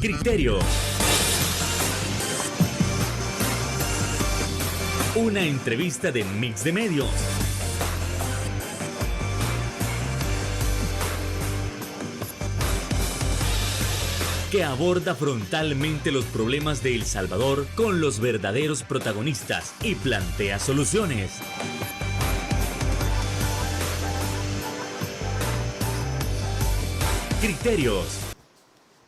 Criterios. Una entrevista de Mix de Medios. Que aborda frontalmente los problemas de El Salvador con los verdaderos protagonistas y plantea soluciones. Criterios.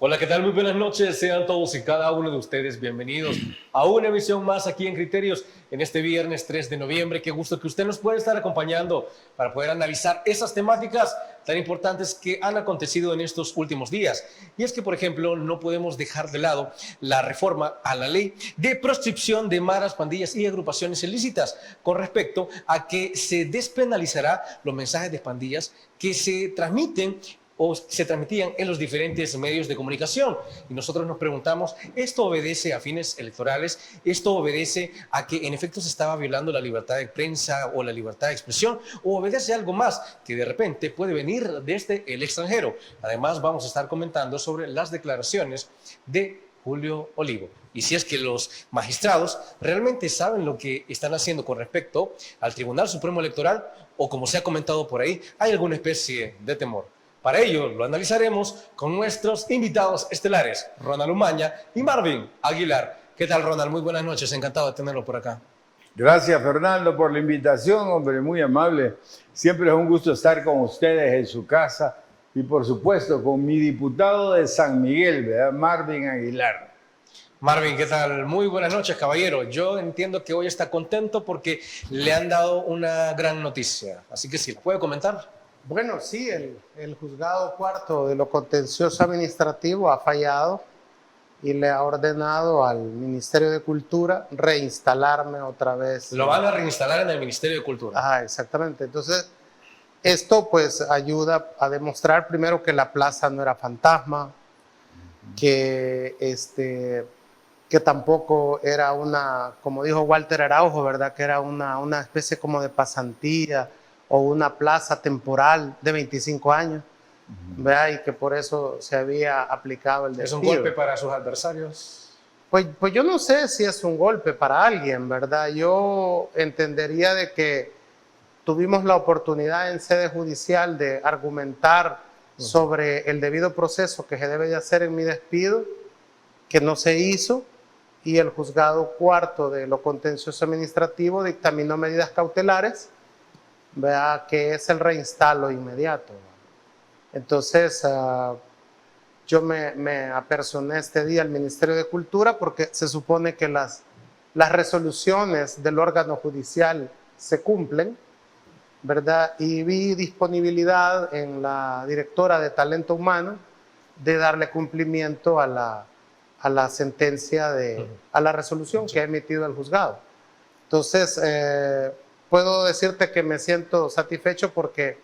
Hola, ¿qué tal? Muy buenas noches. Sean todos y cada uno de ustedes bienvenidos a una emisión más aquí en Criterios en este viernes 3 de noviembre. Qué gusto que usted nos pueda estar acompañando para poder analizar esas temáticas tan importantes que han acontecido en estos últimos días. Y es que, por ejemplo, no podemos dejar de lado la reforma a la ley de proscripción de maras, pandillas y agrupaciones ilícitas con respecto a que se despenalizará los mensajes de pandillas que se transmiten o se transmitían en los diferentes medios de comunicación. Y nosotros nos preguntamos, ¿esto obedece a fines electorales? ¿Esto obedece a que en efecto se estaba violando la libertad de prensa o la libertad de expresión? ¿O obedece a algo más que de repente puede venir desde el extranjero? Además, vamos a estar comentando sobre las declaraciones de Julio Olivo. Y si es que los magistrados realmente saben lo que están haciendo con respecto al Tribunal Supremo Electoral, o como se ha comentado por ahí, hay alguna especie de temor. Para ello lo analizaremos con nuestros invitados estelares, Ronald Umaña y Marvin Aguilar. ¿Qué tal, Ronald? Muy buenas noches, encantado de tenerlo por acá. Gracias, Fernando, por la invitación, hombre, muy amable. Siempre es un gusto estar con ustedes en su casa y, por supuesto, con mi diputado de San Miguel, ¿verdad? Marvin Aguilar. Marvin, ¿qué tal? Muy buenas noches, caballero. Yo entiendo que hoy está contento porque le han dado una gran noticia. Así que sí, ¿la puede comentar? Bueno, sí, el juzgado cuarto de lo contencioso administrativo ha fallado y le ha ordenado al Ministerio de Cultura reinstalarme otra vez. Lo van a reinstalar en el Ministerio de Cultura. Ajá, exactamente. Entonces, esto pues ayuda a demostrar primero que la plaza no era fantasma, que tampoco era una, como dijo Walter Araujo, ¿verdad? Que era una especie como de pasantía o una plaza temporal de 25 años, ¿verdad? Y que por eso se había aplicado el despido. ¿Es un golpe para sus adversarios? Pues yo no sé si es un golpe para alguien, ¿verdad? Yo entendería de que tuvimos la oportunidad en sede judicial de argumentar sobre el debido proceso que se debe de hacer en mi despido, que no se hizo, y el juzgado cuarto de lo contencioso administrativo dictaminó medidas cautelares, vea, que es el reinstalo inmediato. Entonces, yo me apersoné este día al Ministerio de Cultura porque se supone que las resoluciones del órgano judicial se cumplen, ¿verdad? Y vi disponibilidad en la directora de Talento Humano de darle cumplimiento a la sentencia, a la resolución que ha emitido el juzgado. Entonces, puedo decirte que me siento satisfecho porque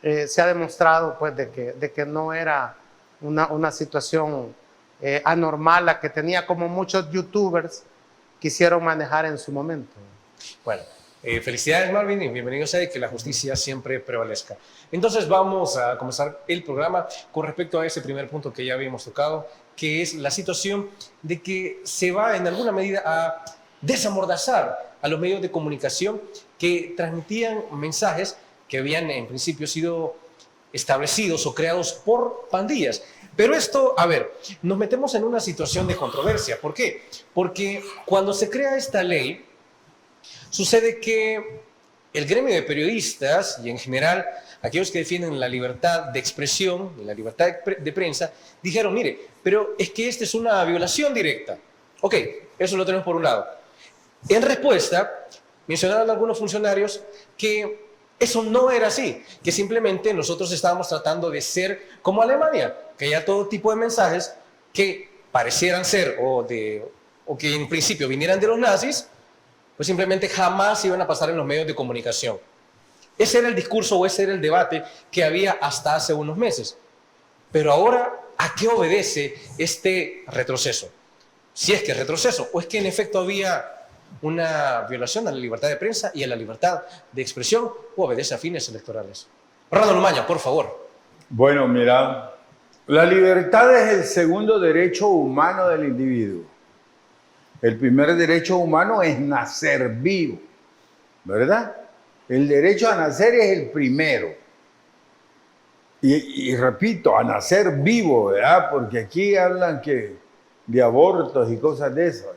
se ha demostrado pues, de que no era una situación anormal la que tenía, como muchos youtubers quisieron manejar en su momento. Bueno, felicidades, Marvin, y bienvenidos a que la justicia siempre prevalezca. Entonces vamos a comenzar el programa con respecto a ese primer punto que ya habíamos tocado, que es la situación de que se va en alguna medida a desamordazar a los medios de comunicación que transmitían mensajes que habían en principio sido establecidos o creados por pandillas. Pero esto, a ver, nos metemos en una situación de controversia. ¿Por qué? Porque cuando se crea esta ley, sucede que el gremio de periodistas y en general aquellos que defienden la libertad de expresión y la libertad de prensa, dijeron, mire, pero es que esta es una violación directa. Ok, eso lo tenemos por un lado. En respuesta, mencionaron algunos funcionarios que eso no era así, que simplemente nosotros estábamos tratando de ser como Alemania, que haya todo tipo de mensajes que parecieran ser o que en principio vinieran de los nazis, pues simplemente jamás iban a pasar en los medios de comunicación. Ese era el discurso o ese era el debate que había hasta hace unos meses. Pero ahora, ¿a qué obedece este retroceso? Si es que es retroceso, o es que en efecto había una violación a la libertad de prensa y a la libertad de expresión, o obedece a fines electorales. Ronald Umaña, por favor. Bueno, mira, La libertad es el segundo derecho humano del individuo. El primer derecho humano es nacer vivo, ¿verdad? El derecho a nacer es el primero. Y repito, a nacer vivo, ¿verdad? Porque aquí hablan que de abortos y cosas de esas.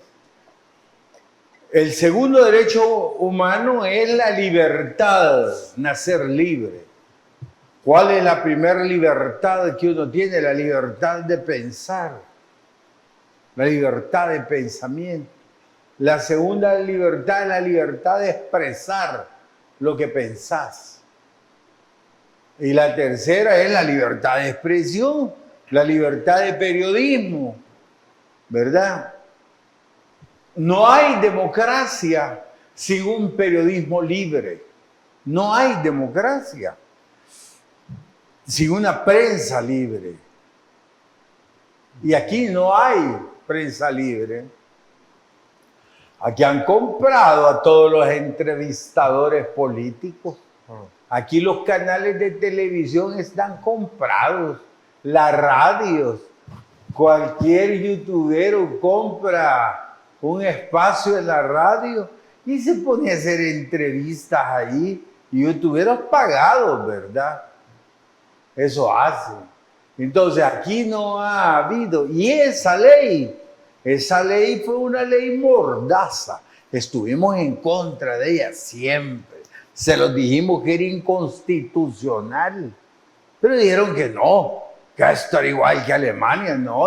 El segundo derecho humano es la libertad, nacer libre. ¿Cuál es la primera libertad que uno tiene? La libertad de pensar, la libertad de pensamiento. La segunda libertad es la libertad de expresar lo que pensás. Y la tercera es la libertad de expresión, la libertad de periodismo, ¿verdad? No hay democracia sin un periodismo libre. No hay democracia sin una prensa libre. Y aquí no hay prensa libre. Aquí han comprado a todos los entrevistadores políticos. Aquí los canales de televisión están comprados. Las radios. Cualquier youtubero compra un espacio en la radio y se pone a hacer entrevistas ahí. Youtuberos pagados, ¿verdad? Eso hacen. Entonces aquí no ha habido. Y esa ley fue una ley mordaza. Estuvimos en contra de ella siempre. Se los dijimos que era inconstitucional. Pero dijeron que no, que esto era igual que Alemania. No,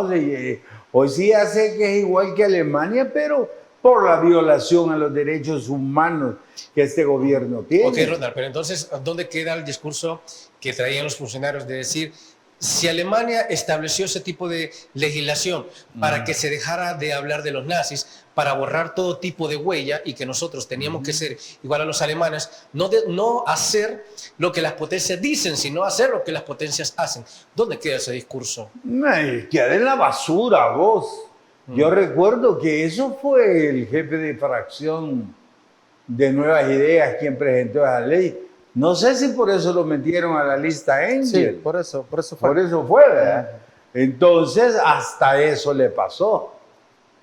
hoy sí ya sé que es igual que Alemania, pero por la violación a los derechos humanos que este gobierno tiene. Ok, Ronald, pero entonces, ¿dónde queda el discurso que traían los funcionarios de decir, si Alemania estableció ese tipo de legislación para que se dejara de hablar de los nazis, para borrar todo tipo de huella y que nosotros teníamos que ser igual a los alemanes, no hacer lo que las potencias dicen, sino hacer lo que las potencias hacen? ¿Dónde queda ese discurso? Queda en la basura, vos. Yo recuerdo que eso fue el jefe de fracción de Nuevas Ideas quien presentó esa ley. No sé si por eso lo metieron a la lista Engel. Sí, por eso fue. Por eso fue, ¿verdad? Entonces, hasta eso le pasó.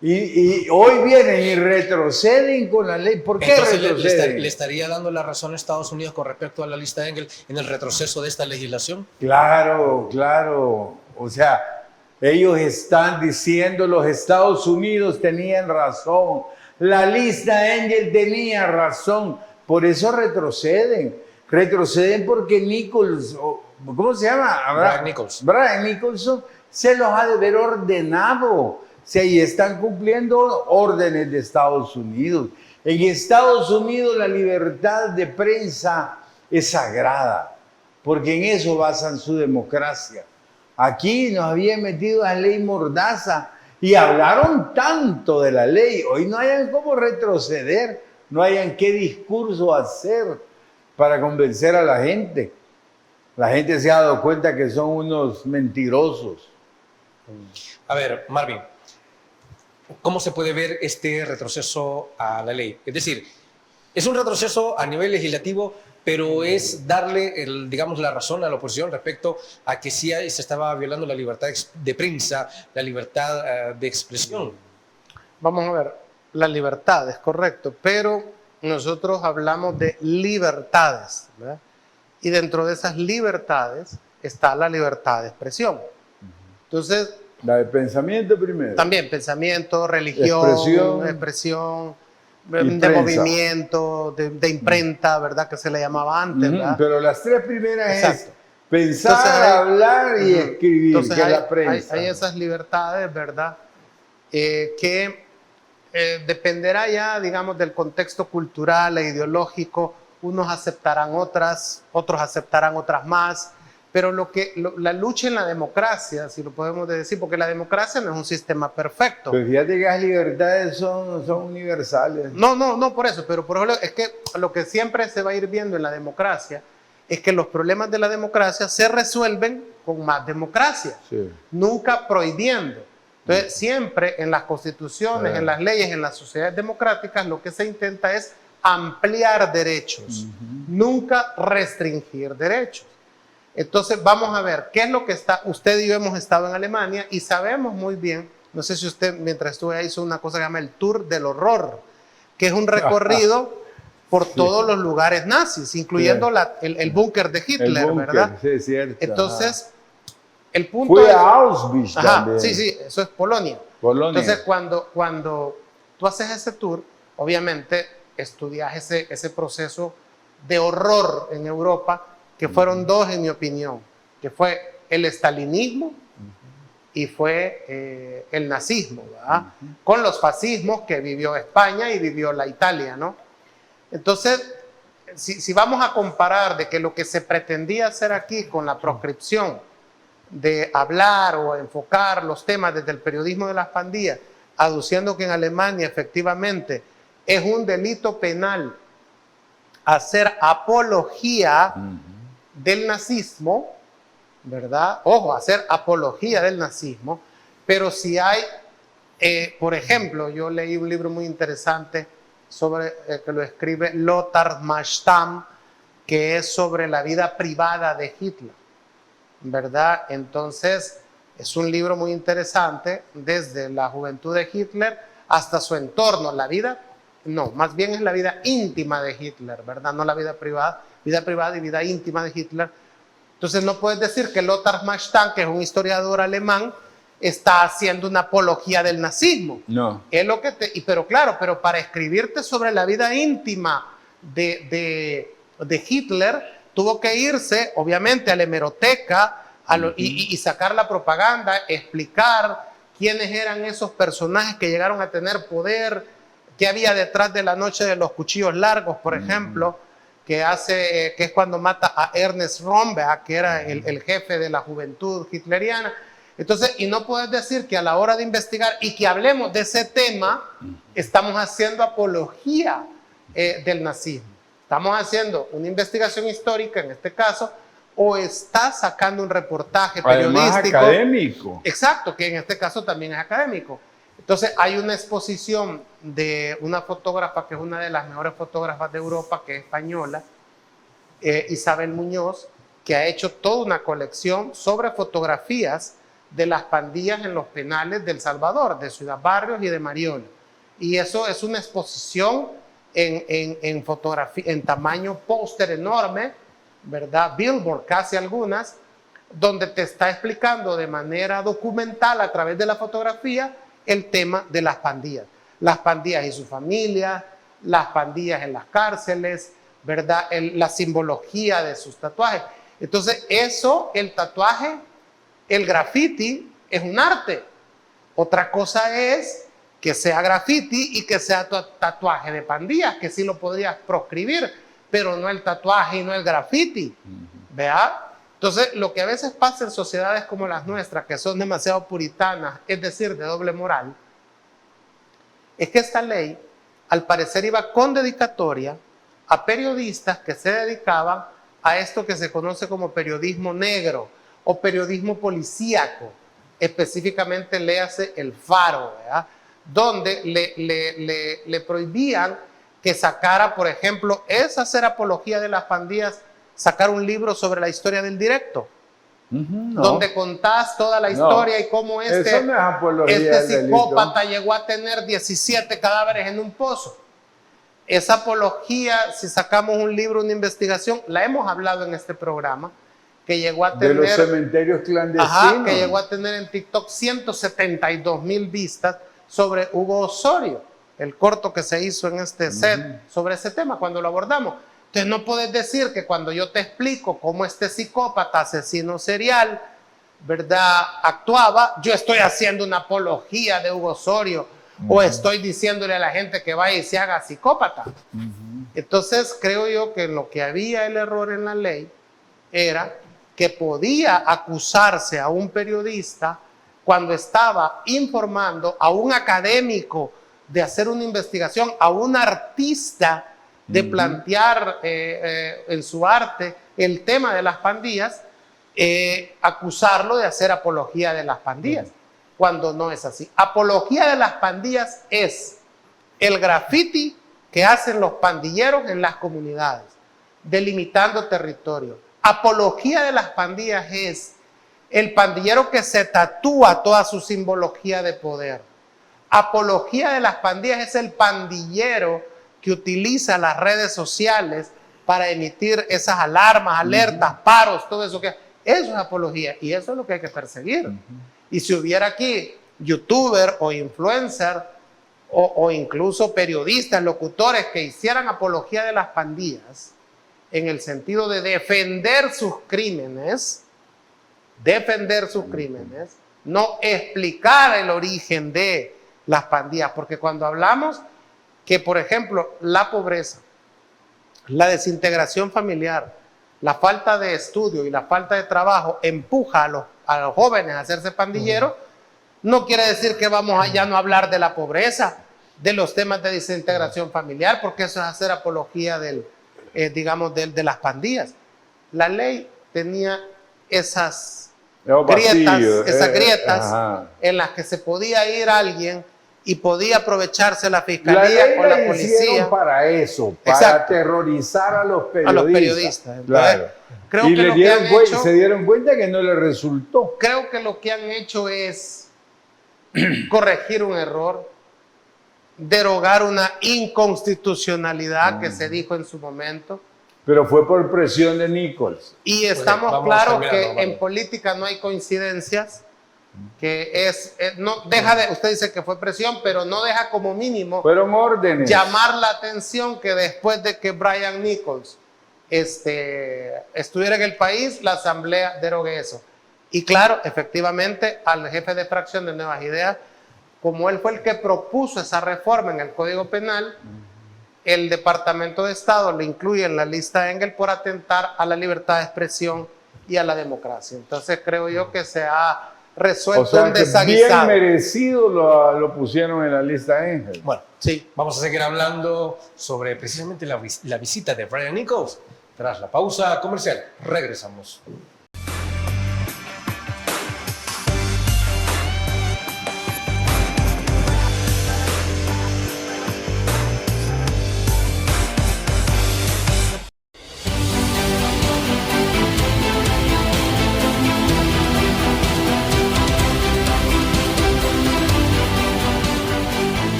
Y hoy vienen y retroceden con la ley. ¿Por qué Entonces, retroceden? ¿le estaría dando la razón a Estados Unidos con respecto a la lista Engel en el retroceso de esta legislación? Claro, claro. O sea, ellos están diciendo los Estados Unidos tenían razón. La lista Engel tenía razón. Por eso retroceden. Retroceden porque ¿cómo se llama? Brian Nicholson se los ha de haber ordenado. Y están cumpliendo órdenes de Estados Unidos. En Estados Unidos la libertad de prensa es sagrada, porque en eso basan su democracia. Aquí nos habían metido a la ley mordaza y hablaron tanto de la ley. Hoy no hayan cómo retroceder, no hayan qué discurso hacer para convencer a la gente. La gente se ha dado cuenta que son unos mentirosos. A ver, Marvin, ¿cómo se puede ver este retroceso a la ley? Es decir, es un retroceso a nivel legislativo, pero es darle, digamos, la razón a la oposición respecto a que sí se estaba violando la libertad de prensa, la libertad de expresión. Vamos a ver, la libertad es correcto, pero nosotros hablamos de libertades, ¿verdad? Y dentro de esas libertades está la libertad de expresión. Entonces, la de pensamiento primero. También pensamiento, religión, expresión de movimiento, de imprenta, ¿verdad? Que se le llamaba antes, ¿verdad? Pero las tres primeras Exacto. es pensar, entonces, hablar y escribir, entonces que es la prensa. Hay esas libertades, ¿verdad? Que dependerá ya, digamos, del contexto cultural e ideológico. Unos aceptarán otras, otros aceptarán otras más. Pero la lucha en la democracia, si lo podemos decir, porque la democracia no es un sistema perfecto. Pero fíjate que las libertades son universales. No, por eso. Pero por ejemplo, es que lo que siempre se va a ir viendo en la democracia es que los problemas de la democracia se resuelven con más democracia, sí. Nunca prohibiendo. Entonces, siempre en las constituciones, en las leyes, en las sociedades democráticas, lo que se intenta es ampliar derechos, nunca restringir derechos. Entonces vamos a ver qué es lo que está. Usted y yo hemos estado en Alemania y sabemos muy bien, no sé si usted mientras estuve ahí hizo una cosa que se llama el Tour del Horror, que es un recorrido por todos los lugares nazis, incluyendo el búnker de Hitler, ¿verdad? Sí, es cierto. Entonces, el punto Fui es... a Auschwitz también. Sí, eso es Polonia. Entonces, cuando tú haces ese tour, obviamente estudias ese proceso de horror en Europa, que fueron dos, en mi opinión, que fue el estalinismo y fue el nazismo, ¿verdad? Con los fascismos que vivió España y vivió la Italia, ¿no? Entonces, si vamos a comparar de que lo que se pretendía hacer aquí con la proscripción de hablar o enfocar los temas desde el periodismo de las pandillas, aduciendo que en Alemania efectivamente es un delito penal hacer apología del nazismo, ¿verdad? Ojo, hacer apología del nazismo, pero si hay, por ejemplo, yo leí un libro muy interesante sobre, que lo escribe Lothar Marstam, que es sobre la vida privada de Hitler, ¿verdad? Entonces, es un libro muy interesante desde la juventud de Hitler hasta su entorno, la vida, no, más bien es la vida íntima de Hitler, ¿verdad? No la vida privada y vida íntima de Hitler. Entonces, no puedes decir que Lothar Marstam, que es un historiador alemán, está haciendo una apología del nazismo. No. Es lo que pero claro, pero para escribirte sobre la vida íntima de Hitler, tuvo que irse, obviamente, a la hemeroteca y sacar la propaganda, explicar quiénes eran esos personajes que llegaron a tener poder, qué había detrás de la noche de los cuchillos largos, por ejemplo, que es cuando mata a Ernest Romberg, que era el jefe de la juventud hitleriana. Entonces, y no puedes decir que a la hora de investigar y que hablemos de ese tema, estamos haciendo apología del nazismo. Estamos haciendo una investigación histórica, en este caso, o está sacando un reportaje periodístico. Además, académico. Exacto, que en este caso también es académico. Entonces, hay una exposición de una fotógrafa que es una de las mejores fotógrafas de Europa, que es española, Isabel Muñoz, que ha hecho toda una colección sobre fotografías de las pandillas en los penales de El Salvador, de Ciudad Barrios y de Mariola. Y eso es una exposición en fotografía, en tamaño póster enorme, ¿verdad? Billboard, casi algunas, donde te está explicando de manera documental a través de la fotografía el tema de las pandillas y sus familias, las pandillas en las cárceles, ¿verdad? La simbología de sus tatuajes. Entonces, el tatuaje, el graffiti es un arte. Otra cosa es que sea graffiti y que sea tatuaje de pandillas, que sí lo podrías proscribir, pero no el tatuaje y no el graffiti. ¿Vea? Entonces, lo que a veces pasa en sociedades como las nuestras, que son demasiado puritanas, es decir, de doble moral, es que esta ley, al parecer, iba con dedicatoria a periodistas que se dedicaban a esto que se conoce como periodismo negro o periodismo policíaco, específicamente léase El Faro, ¿verdad? Donde le prohibían que sacara, por ejemplo, hacer apología de las pandillas, sacar un libro sobre la historia del directo, donde contás toda la historia y cómo este psicópata llegó a tener 17 cadáveres en un pozo. Esa apología, si sacamos un libro, una investigación, la hemos hablado en este programa, que llegó a tener... De los cementerios clandestinos. Que llegó a tener en TikTok 172,000 vistas sobre Hugo Osorio, el corto que se hizo en este set sobre ese tema cuando lo abordamos. Entonces no puedes decir que cuando yo te explico cómo este psicópata, asesino serial, ¿verdad?, actuaba, yo estoy haciendo una apología de Hugo Osorio o estoy diciéndole a la gente que vaya y se haga psicópata. Entonces creo yo que lo que había el error en la ley era que podía acusarse a un periodista cuando estaba informando, a un académico de hacer una investigación, a un artista de plantear en su arte el tema de las pandillas, acusarlo de hacer apología de las pandillas, cuando no es así. Apología de las pandillas es el graffiti que hacen los pandilleros en las comunidades, delimitando territorio. Apología de las pandillas es el pandillero que se tatúa toda su simbología de poder. Apología de las pandillas es el pandillero que utiliza las redes sociales para emitir esas alarmas, alertas, paros, todo eso. Eso es apología y eso es lo que hay que perseguir. Y si hubiera aquí youtuber o influencer o incluso periodistas, locutores que hicieran apología de las pandillas en el sentido de defender sus crímenes, no explicar el origen de las pandillas, porque cuando hablamos que, por ejemplo, la pobreza, la desintegración familiar, la falta de estudio y la falta de trabajo empuja a los jóvenes a hacerse pandilleros, no quiere decir que vamos a ya no hablar de la pobreza, de los temas de desintegración familiar, porque eso es hacer apología de las pandillas. La ley tenía esas grietas en las que se podía ir alguien y podía aprovecharse la fiscalía con la policía. Para eso, para aterrorizar a los periodistas. Entonces, claro. Creo que se dieron cuenta que no les resultó. Creo que lo que han hecho es corregir un error, derogar una inconstitucionalidad que se dijo en su momento. Pero fue por presión de Nichols. Y estamos claros que en política no hay coincidencias, que no deja de, usted dice que fue presión, pero no deja como mínimo fueron órdenes, llamar la atención que después de que Brian Nichols estuviera en el país, la asamblea derogue eso. Y claro, efectivamente, al jefe de fracción de Nuevas Ideas, como él fue el que propuso esa reforma en el Código Penal, el Departamento de Estado le incluye en la lista Engel por atentar a la libertad de expresión y a la democracia. Entonces creo yo que se ha resuelto un desaguisado. Bien merecido lo pusieron en la lista Engel. Bueno, sí, vamos a seguir hablando sobre precisamente la visita de Brian Nichols. Tras la pausa comercial, regresamos.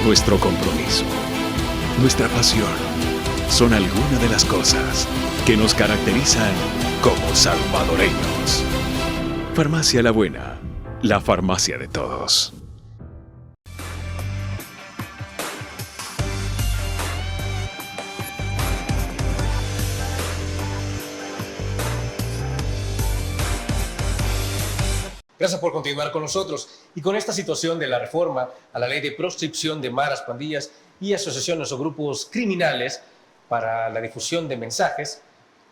Nuestro compromiso, nuestra pasión, son algunas de las cosas que nos caracterizan como salvadoreños. Farmacia La Buena, la farmacia de todos. Gracias por continuar con nosotros. Y con esta situación de la reforma a la ley de proscripción de maras, pandillas y asociaciones o grupos criminales para la difusión de mensajes,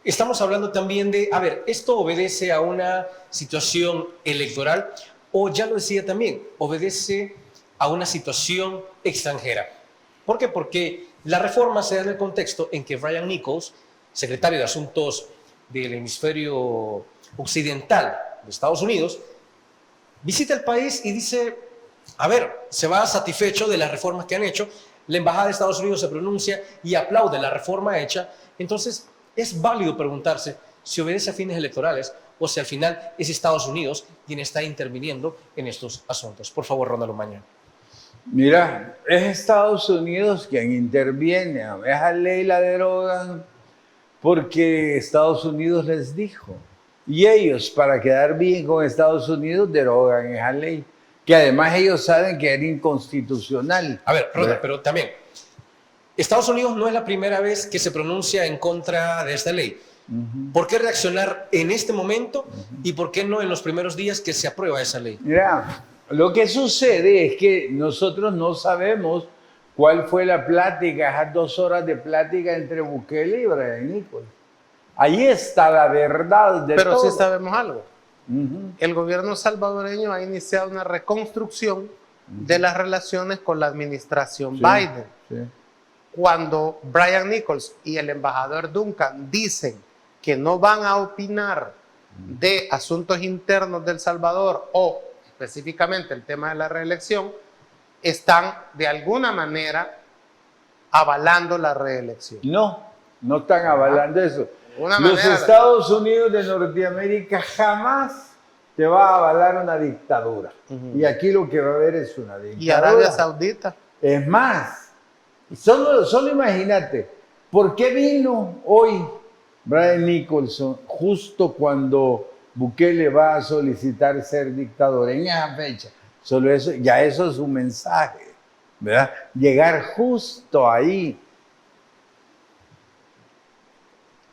estamos hablando también de, a ver, ¿esto obedece a una situación electoral o, ya lo decía también, obedece a una situación extranjera? ¿Por qué? Porque la reforma se da en el contexto en que Brian Nichols, secretario de Asuntos del Hemisferio Occidental de Estados Unidos, visita el país y dice, a ver, se va satisfecho de las reformas que han hecho, la Embajada de Estados Unidos se pronuncia y aplaude la reforma hecha, entonces es válido preguntarse si obedece a fines electorales o si al final es Estados Unidos quien está interviniendo en estos asuntos. Por favor, Ronald Umaña. Mira, es Estados Unidos quien interviene, esa ley la derogan porque Estados Unidos les dijo. Y ellos, para quedar bien con Estados Unidos, derogan esa ley, que además ellos saben que era inconstitucional. A ver, Ronald, pero también, Estados Unidos no es la primera vez que se pronuncia en contra de esta ley. ¿Por qué reaccionar en este momento y por qué no en los primeros días que se aprueba esa ley? Mira, lo que sucede es que nosotros no sabemos cuál fue la plática, esas 2 horas de plática entre Bukele y Brian Nichols. Ahí está la verdad de todo. Pero sí sabemos algo. El gobierno salvadoreño ha iniciado una reconstrucción de las relaciones con la administración Biden. Sí. Cuando Brian Nichols y el embajador Duncan dicen que no van a opinar de asuntos internos del Salvador o específicamente el tema de la reelección, están de alguna manera avalando la reelección. No están avalando eso. Una Los manera- Estados Unidos de Norteamérica jamás te va a avalar una dictadura. Y aquí lo que va a haber es una dictadura. Y Arabia Saudita. Es más, solo imagínate, ¿por qué vino hoy Brian Nicholson justo cuando Bukele va a solicitar ser dictador? En esa fecha. Solo eso, ya eso es un mensaje, ¿verdad? Llegar justo ahí.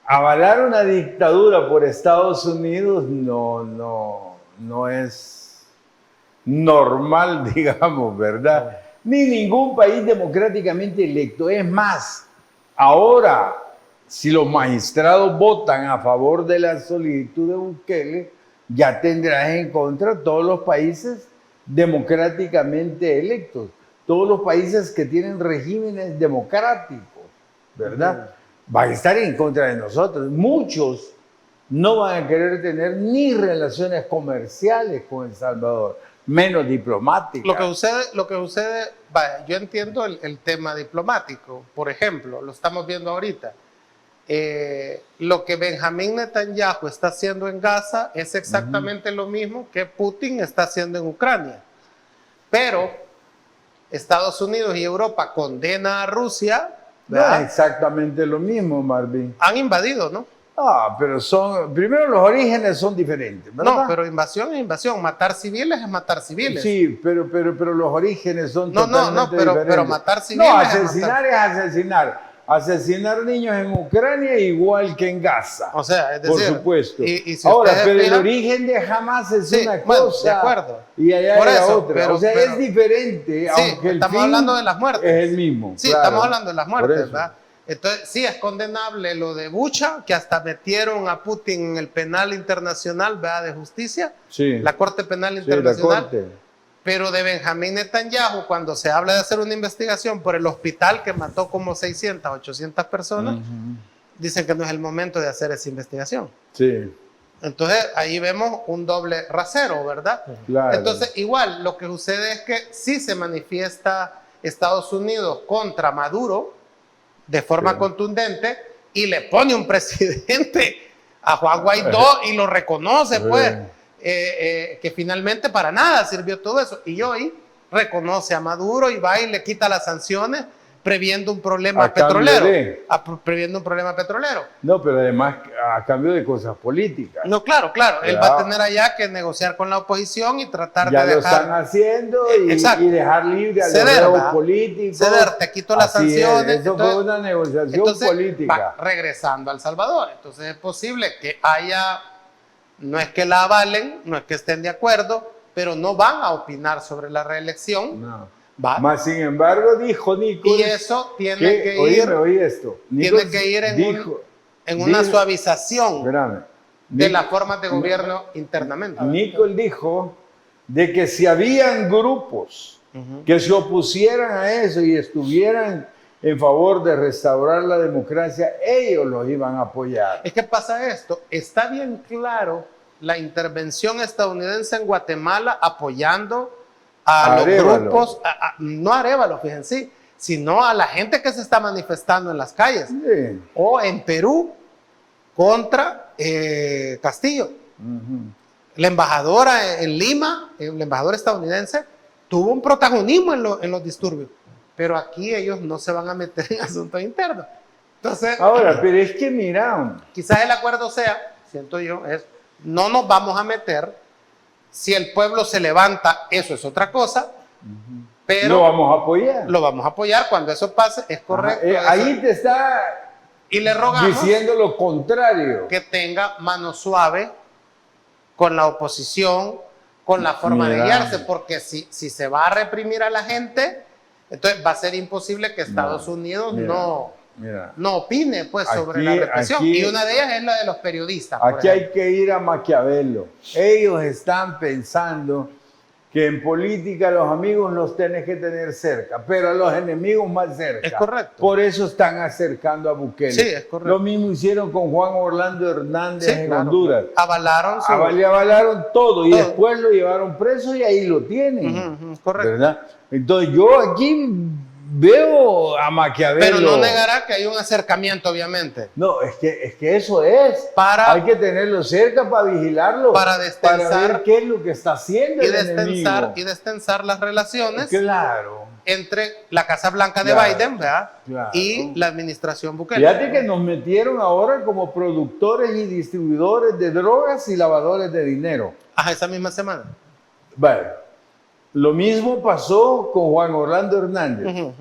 Avalar una dictadura por Estados Unidos no es normal, digamos, ¿verdad? Ni ningún país democráticamente electo. Es más, ahora, si los magistrados votan a favor de la solicitud de Bukele, ya tendrás en contra todos los países democráticamente electos, todos los países que tienen regímenes democráticos, ¿verdad? Van a estar en contra de nosotros. Muchos no van a querer tener ni relaciones comerciales con El Salvador, menos diplomáticas. Lo que sucede, vaya, yo entiendo el tema diplomático, por ejemplo, lo estamos viendo ahorita. Lo que Benjamín Netanyahu está haciendo en Gaza es exactamente lo mismo que Putin está haciendo en Ucrania. Pero Estados Unidos y Europa condenan a Rusia, No ¿verdad? es exactamente lo mismo, Marvin. Han invadido, ¿no? Ah, pero primero los orígenes son diferentes, ¿verdad? No, pero invasión es invasión. Matar civiles es matar civiles. Sí, pero los orígenes son No, totalmente pero diferentes. matar civiles No, es asesinar es asesinar. Asesinar niños en Ucrania igual que en Gaza. O sea, es decir, por supuesto. y si Ahora, ustedes pero el fijan- origen de Hamas es Sí, una bueno, cosa. de acuerdo. Y allá Por era eso, otra. pero- o sea, pero- es diferente, Sí, aunque el estamos fin hablando de las muertes. es el mismo. Sí, claro. estamos hablando de las Por muertes, eso. ¿verdad? Entonces, sí, es condenable lo de Bucha, que hasta metieron a Putin en el penal internacional, ¿verdad? De justicia, Sí. la Corte Penal Sí, la Internacional. corte. Pero de Benjamín Netanyahu, cuando se habla de hacer una investigación por el hospital que mató como 600, 800 personas, dicen que no es el momento de hacer esa investigación. Sí, Entonces, ahí vemos un doble rasero, ¿verdad? claro. Entonces, igual, lo que sucede es que sí se manifiesta Estados Unidos contra Maduro de forma Sí. contundente y le pone un presidente a Juan Guaidó y lo reconoce, pues, que finalmente para nada sirvió todo eso. Y hoy reconoce a Maduro y va y le quita las sanciones previendo un problema A cambio petrolero. de- Previendo un problema petrolero. No, pero además a cambio de cosas políticas. No, claro, él Ya. va a tener allá que negociar con la oposición y tratar Ya de lo dejar... están haciendo Exacto. y dejar libre a los Ceder, reos ¿verdad? políticos. Ceder, te quito las Así es, sanciones. eso Entonces- fue una negociación Entonces, política. va regresando a El Salvador. Entonces es posible que haya, no es que la avalen, no es que estén de acuerdo, pero no van a opinar sobre la reelección. No. Va. Más sin embargo, dijo Nicolás. Y eso tiene que ir, oí esto. tiene Nicolás que ir dijo, en una dijo- suavización Espérame. de Nic- las formas de gobierno internamente. Nicole dijo de que si habían grupos que se opusieran a eso y estuvieran en favor de restaurar la democracia, ellos los iban a apoyar. Es que pasa esto, está bien claro la intervención estadounidense en Guatemala apoyando a los Arévalo. grupos, no a Arévalo, fíjense, sino a la gente que se está manifestando en las calles. Sí. O en Perú contra Castillo. La embajadora en Lima, la embajadora estadounidense, tuvo un protagonismo en los disturbios. Pero aquí ellos no se van a meter en asuntos internos. Entonces, Ahora, pero es que mira, quizás el acuerdo sea, siento yo, es no nos vamos a meter. Si el pueblo se levanta, eso es otra cosa. Pero lo vamos a apoyar. lo vamos a apoyar cuando eso pase, es correcto. Ajá, eso. ahí te está Y le rogamos diciendo lo contrario. que tenga mano suave con la oposición, con la forma de Mira. guiarse, porque si se va a reprimir a la gente, entonces va a ser imposible que Estados Unidos mira, no Mira, opine pues, sobre Aquí- la represión. aquí- Y una de ellas es la de los periodistas. por aquí ejemplo. hay que ir a Maquiavelo. Ellos están pensando que en política los amigos los tenés que tener cerca, pero a los enemigos más cerca. Es correcto. Por eso están acercando a Bukele. Sí, es correcto. Lo mismo hicieron con Juan Orlando Hernández Sí, en claro, Honduras. avalaron su... Le avalaron todo y Todo. después lo llevaron preso y ahí lo tienen. Ujú, correcto. ¿Verdad? Entonces yo aquí veo a Maquiavelo. Pero no negará que hay un acercamiento, obviamente. No, es que eso es. Hay que tenerlo cerca para vigilarlo. Para destensar. Para ver qué es lo que está haciendo el enemigo. Y destensar las relaciones. Claro. Entre la Casa Blanca de Biden, ¿verdad? Claro. Y la administración Bukele. Fíjate que nos metieron ahora como productores y distribuidores de drogas y lavadores de dinero. Ajá, esa misma semana. Bueno, lo mismo pasó con Juan Orlando Hernández.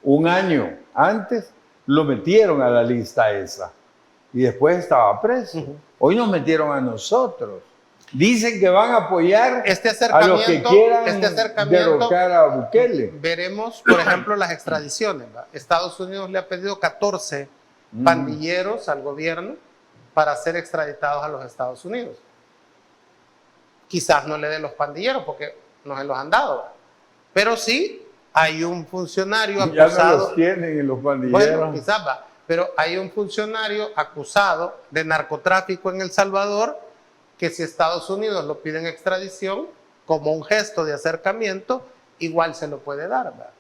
Un año antes lo metieron a la lista esa y después estaba preso. Hoy nos metieron a nosotros. Dicen que van a apoyar a los que quieran derrocar a Bukele. Veremos, por ejemplo, las extradiciones. ¿Va? Estados Unidos le ha pedido 14 pandilleros al gobierno para ser extraditados a los Estados Unidos. Quizás no le den los pandilleros porque no se los han dado. ¿Va? Pero sí hay un funcionario acusado. Ya no los tienen en los pandilleros. Bueno, quizás va. Pero hay un funcionario acusado de narcotráfico en El Salvador que si Estados Unidos lo pide en extradición, como un gesto de acercamiento, igual se lo puede dar, ¿verdad?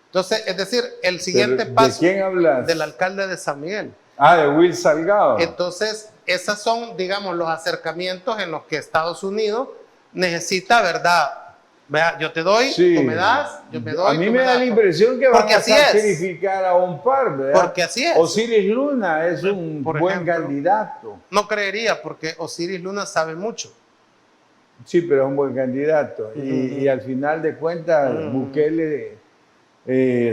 Entonces, es decir, el siguiente paso... ¿De quién hablas? Del alcalde de San Miguel. Ah, de Will Salgado. Entonces, esos son, digamos, los acercamientos en los que Estados Unidos necesita, ¿verdad? Vea, yo te doy, tú me das, yo me doy. A mí me da la impresión que van a sacrificar a un par, ¿verdad? Porque así es. Osiris Luna es un buen candidato. No creería, porque Osiris Luna sabe mucho. Sí, pero es un buen candidato. Y al final de cuentas, Bukele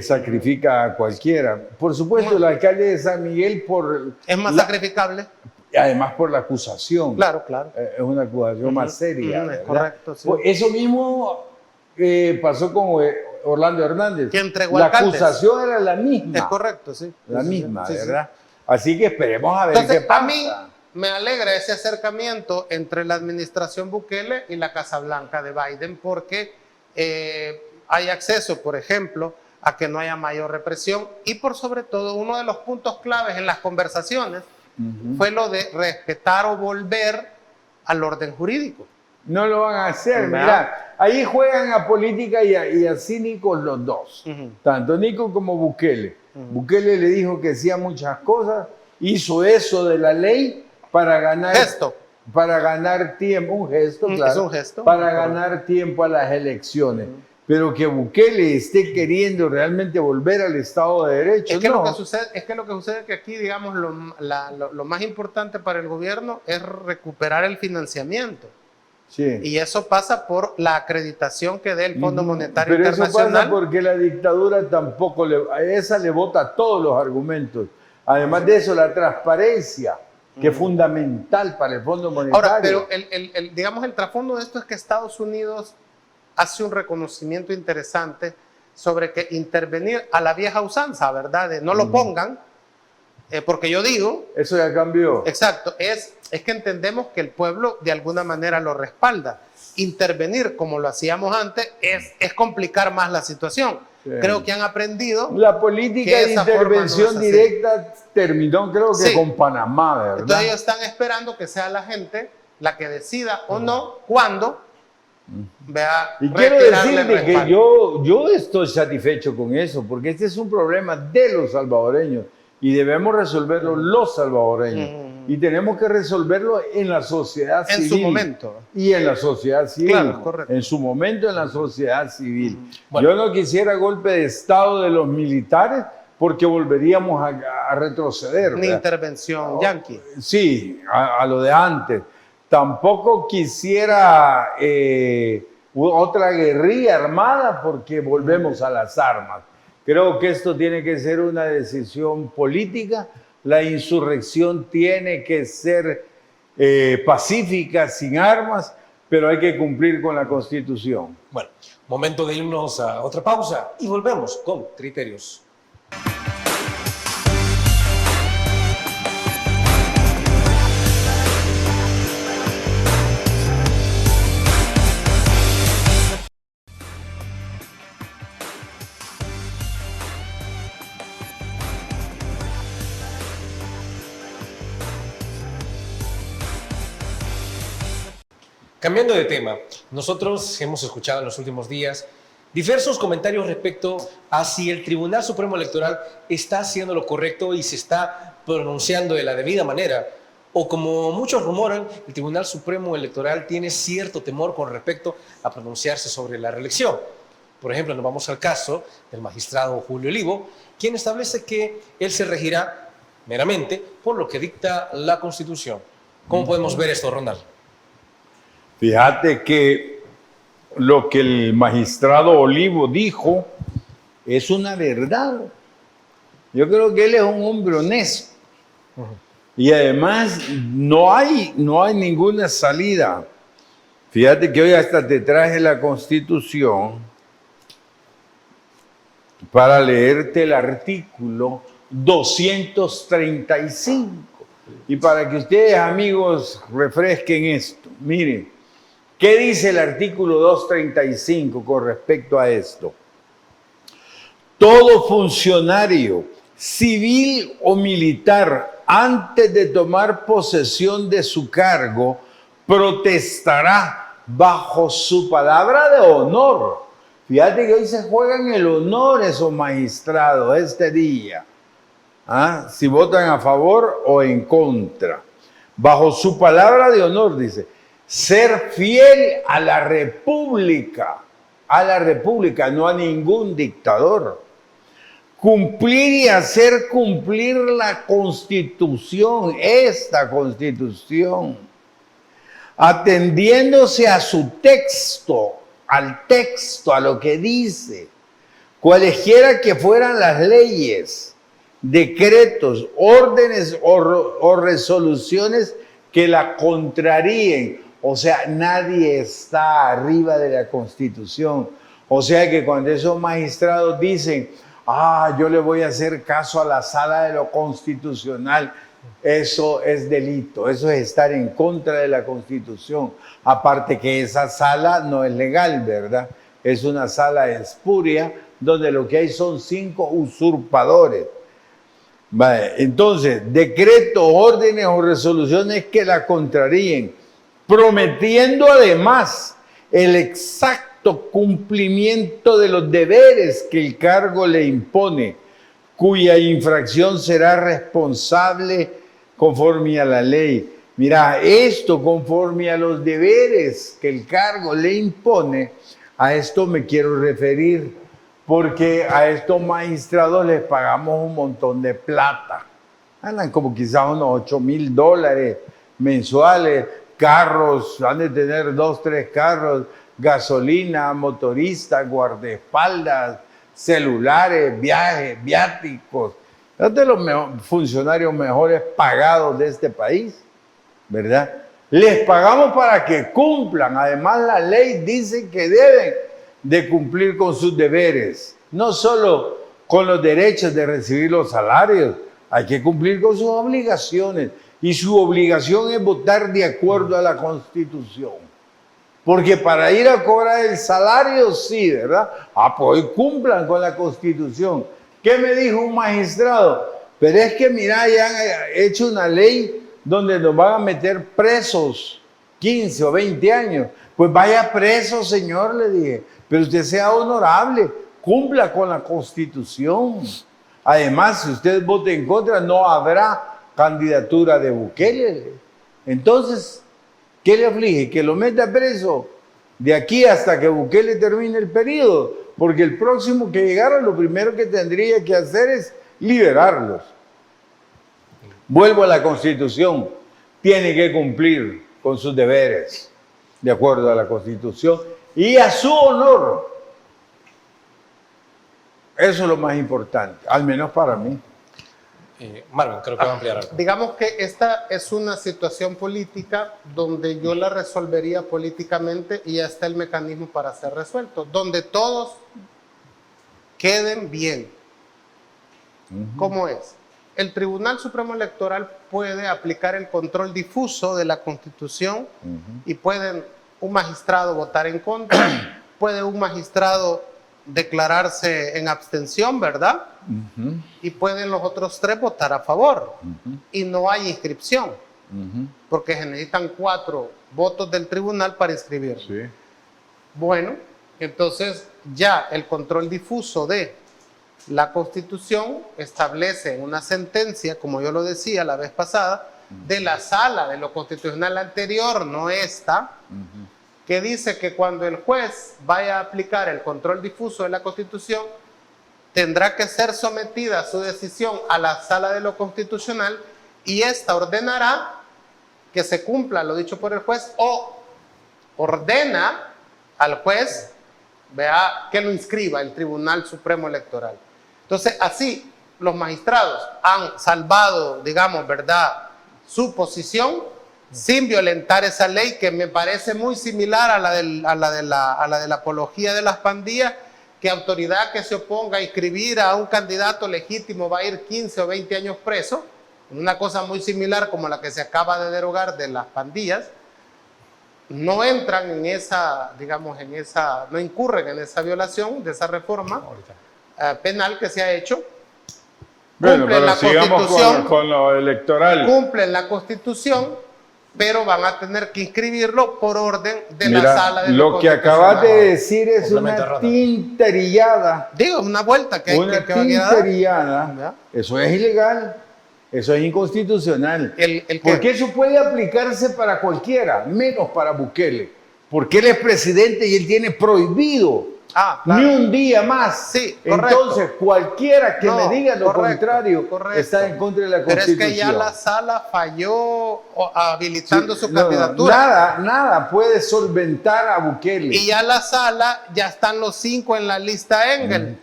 sacrifica a cualquiera. Por supuesto, el alcalde de San Miguel es más sacrificable. Y además por la acusación. Claro, claro. Es una acusación más seria. Es correcto, sí. Pues eso mismo pasó con Orlando Hernández. Que entregó la alcaldes. Acusación era la misma. Es correcto, sí. La misma, sí, ¿verdad? Sí. Así que esperemos a ver Entonces, qué pasa. A mí me alegra ese acercamiento entre la administración Bukele y la Casa Blanca de Biden porque hay acceso, por ejemplo, a que no haya mayor represión y por sobre todo uno de los puntos claves en las conversaciones fue lo de respetar o volver al orden jurídico. No lo van a hacer, mira, ahí juegan a política y a cínicos los dos, tanto Nico como Bukele. Bukele le dijo que hacía muchas cosas, hizo eso de la ley para ganar tiempo, un gesto, claro, es un gesto, para ganar tiempo a las elecciones. Pero que Bukele esté queriendo realmente volver al Estado de Derecho, es que no. Lo que sucede es que aquí, digamos, lo más importante para el gobierno es recuperar el financiamiento. Sí. Y eso pasa por la acreditación que dé el Fondo Monetario Pero Internacional. eso pasa porque la dictadura tampoco, a esa le vota todos los argumentos. Además de eso, la transparencia, que es fundamental para el Fondo Monetario. Ahora, pero digamos, el trasfondo de esto es que Estados Unidos hace un reconocimiento interesante sobre que intervenir a la vieja usanza, ¿verdad? De no lo pongan, porque yo digo... Eso ya cambió. Exacto, es que entendemos que el pueblo de alguna manera lo respalda. Intervenir como lo hacíamos antes es complicar más la situación. Sí. Creo que han aprendido... La política de intervención directa terminó, creo que con Panamá, ¿verdad? Entonces ellos están esperando que sea la gente la que decida o no, cuándo. Y quiero decirte que yo estoy satisfecho con eso, porque este es un problema de los salvadoreños y debemos resolverlo los salvadoreños. Y tenemos que resolverlo en la sociedad civil. En su momento. Y en la sociedad civil. Claro, correcto. En su momento en la sociedad civil. Bueno. Yo no quisiera golpe de Estado de los militares porque volveríamos a retroceder. Una intervención yanqui. Sí, a lo de antes. Tampoco quisiera otra guerrilla armada porque volvemos a las armas. Creo que esto tiene que ser una decisión política. La insurrección tiene que ser pacífica, sin armas, pero hay que cumplir con la Constitución. Bueno, momento de irnos a otra pausa y volvemos con Criterios. Cambiando de tema, nosotros hemos escuchado en los últimos días diversos comentarios respecto a si el Tribunal Supremo Electoral está haciendo lo correcto y se está pronunciando de la debida manera. O como muchos rumoran, el Tribunal Supremo Electoral tiene cierto temor con respecto a pronunciarse sobre la reelección. Por ejemplo, nos vamos al caso del magistrado Julio Olivo, quien establece que él se regirá meramente por lo que dicta la Constitución. ¿Cómo podemos ver esto, Ronald? Fíjate que lo que el magistrado Olivo dijo es una verdad. Yo creo que él es un hombre honesto. Y además no hay ninguna salida. Fíjate que hoy hasta te traje la Constitución para leerte el artículo 235. Y para que ustedes, amigos, refresquen esto. Miren, ¿qué dice el artículo 235 con respecto a esto? Todo funcionario civil o militar, antes de tomar posesión de su cargo, protestará bajo su palabra de honor. Fíjate que hoy se juegan el honor esos magistrados este día. ¿Ah? Si votan a favor o en contra. Bajo su palabra de honor, dice, ser fiel a la república, no a ningún dictador. Cumplir y hacer cumplir la Constitución, esta Constitución, atendiéndose a su texto, a lo que dice, cualesquiera que fueran las leyes, decretos, órdenes o resoluciones que la contraríen. O sea, nadie está arriba de la Constitución. O sea que cuando esos magistrados dicen, yo le voy a hacer caso a la sala de lo constitucional, eso es delito, eso es estar en contra de la Constitución. Aparte que esa sala no es legal, ¿verdad? Es una sala espuria donde lo que hay son 5 usurpadores. Vale, entonces, decretos, órdenes o resoluciones que la contraríen, prometiendo además el exacto cumplimiento de los deberes que el cargo le impone, cuya infracción será responsable conforme a la ley. Mira, esto conforme a los deberes que el cargo le impone, a esto me quiero referir, porque a estos magistrados les pagamos un montón de plata. Andan como quizás unos $8,000 mensuales, carros, han de tener 2, 3 carros, gasolina, motoristas, guardaespaldas, celulares, viajes, viáticos. Es de los funcionarios mejores pagados de este país, ¿verdad? Les pagamos para que cumplan. Además, la ley dice que deben de cumplir con sus deberes, no solo con los derechos de recibir los salarios, hay que cumplir con sus obligaciones. Y su obligación es votar de acuerdo a la Constitución. Porque para ir a cobrar el salario, sí, ¿verdad? Pues cumplan con la Constitución. ¿Qué me dijo un magistrado? Pero es que, mira, ya han hecho una ley donde nos van a meter presos 15 o 20 años. Pues vaya preso, señor, le dije. Pero usted sea honorable, cumpla con la Constitución. Además, si usted vota en contra, no habrá candidatura de Bukele. Entonces, ¿qué le aflige? Que lo meta preso de aquí hasta que Bukele termine el periodo, porque el próximo que llegara lo primero que tendría que hacer es liberarlos. Vuelvo a la Constitución, tiene que cumplir con sus deberes, de acuerdo a la Constitución, y a su honor. Eso es lo más importante, al menos para mí. Marvin, creo que va a ampliar algo. Digamos que esta es una situación política donde yo la resolvería políticamente y ya está el mecanismo para ser resuelto, donde todos queden bien. ¿Cómo es? El Tribunal Supremo Electoral puede aplicar el control difuso de la Constitución y pueden un magistrado votar en contra, puede un magistrado declararse en abstención, ¿verdad? Y pueden los otros 3 votar a favor. Y no hay inscripción, porque se necesitan 4 votos del tribunal para inscribir. Sí. Bueno, Entonces, ya el control difuso de la Constitución establece en una sentencia, como yo lo decía la vez pasada, de la Sala de lo Constitucional anterior, no esta, que dice que cuando el juez vaya a aplicar el control difuso de la Constitución, tendrá que ser sometida su decisión a la Sala de lo Constitucional y ésta ordenará que se cumpla lo dicho por el juez o ordena al juez, vea, que lo inscriba el Tribunal Supremo Electoral. Entonces, así los magistrados han salvado, digamos, ¿verdad?, su posición sin violentar esa ley que me parece muy similar a la de la apología de las pandillas, que autoridad que se oponga a inscribir a un candidato legítimo va a ir 15 o 20 años preso, una cosa muy similar como la que se acaba de derogar de las pandillas. No entran en esa, digamos, no incurren en esa violación de esa reforma penal que se ha hecho. Bueno, Cumplen pero la sigamos Constitución, con lo electoral. cumplen la Constitución, pero van a tener que inscribirlo por orden de Mira, la Sala de lo que acabas de decir es Complementa una Ronald. tinterillada. Digo, una vuelta que hay Una que va a quedar. tinterillada. ¿Ya? Eso es ilegal. Eso es inconstitucional. ¿El Porque qué? eso puede aplicarse para cualquiera, menos para Bukele. Porque él es presidente y él tiene prohibido Claro. ni un día más. Sí, correcto. Entonces, cualquiera que No, me diga lo correcto, contrario correcto. está en contra de la Pero Constitución. es que ya la Sala falló habilitando Sí, su no, candidatura. nada puede solventar a Bukele. Y ya la Sala, ya están los 5 en la lista Engel.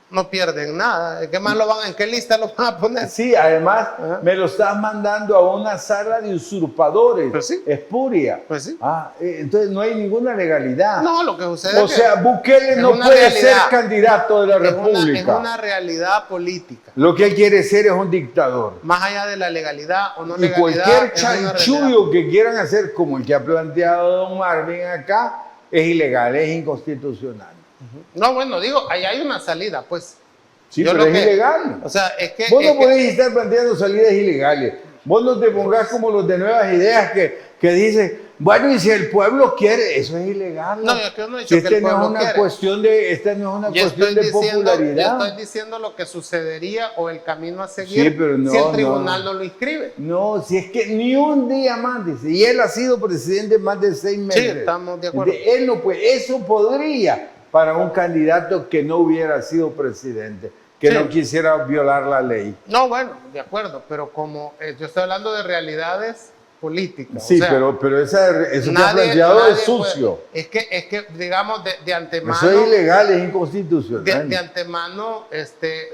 No pierden nada. ¿En qué lista lo van a poner? Sí, además Ajá. me lo estás mandando a una sala de usurpadores. Pues sí. Espuria. Pues sí. Entonces no hay ninguna legalidad. No, lo que sucede O es que sea, Bukele es no una puede realidad. ser candidato de la es República. una realidad política. Lo que él quiere ser es un dictador. Más allá de la legalidad o no Y legalidad. cualquier es una realidad. chanchullo que quieran hacer, como el que ha planteado don Marvin acá, es ilegal, es inconstitucional. No, bueno, digo, ahí hay una salida, pues. Sí, Yo pero lo es que- ilegal. O sea, es que... Vos no es que- podés estar planteando salidas ilegales. Vos no te pongas como los de Nuevas Ideas que dicen, bueno, y si el pueblo quiere, eso es ilegal. No, es que yo no he dicho Si que el no es pueblo una quiere. cuestión de, esta no es una Yo cuestión de yo popularidad. estoy diciendo lo que sucedería o el camino a seguir Sí, pero no, si el no. tribunal no lo inscribe. No, si es que ni un día más, dice, y él ha sido presidente más de 6 meses. Sí, estamos de acuerdo. Él no puede, eso podría para un candidato que no hubiera sido presidente, que Sí. no quisiera violar la ley. No, bueno, de acuerdo, pero como yo estoy hablando de realidades políticas. Sí, o sea, pero eso que ha planteado es nadie sucio. puede- es que digamos, de antemano... Eso es ilegal, es inconstitucional. De antemano,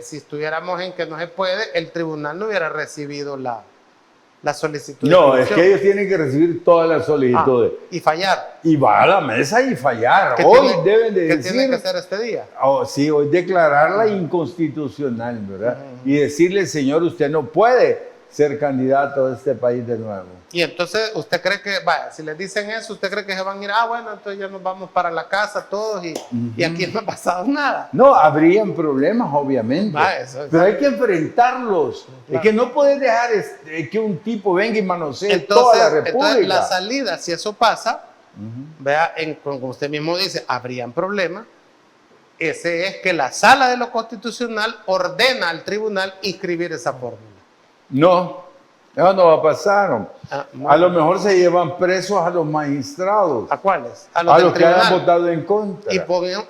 si estuviéramos en que no se puede, el tribunal no hubiera recibido la solicitud. No, de es que inscripción. ellos tienen que recibir todas las solicitudes. Y fallar. Y va a la mesa y fallar. ¿Qué Hoy tiene- deben de ¿Qué decir... tiene que hacer este día? Sí, hoy declararla inconstitucional, ¿verdad? Y decirle, señor, usted no puede ser candidato de este país de nuevo. Y entonces, ¿usted cree que, vaya, si les dicen eso, usted cree que se van a ir, bueno, entonces ya nos vamos para la casa todos y aquí no ha pasado nada? No, habrían problemas, obviamente. Eso, pero hay que enfrentarlos. Es que no puedes dejar que un tipo venga y manosee toda la República. Entonces, la salida, si eso pasa, vea, como usted mismo dice, habrían problemas. Ese es que la Sala de lo Constitucional ordena al tribunal inscribir esa fórmula. No, eso no va a pasar. No. A lo mejor se llevan presos a los magistrados, ¿A cuáles? a del los que han tribunal. votado en contra. Y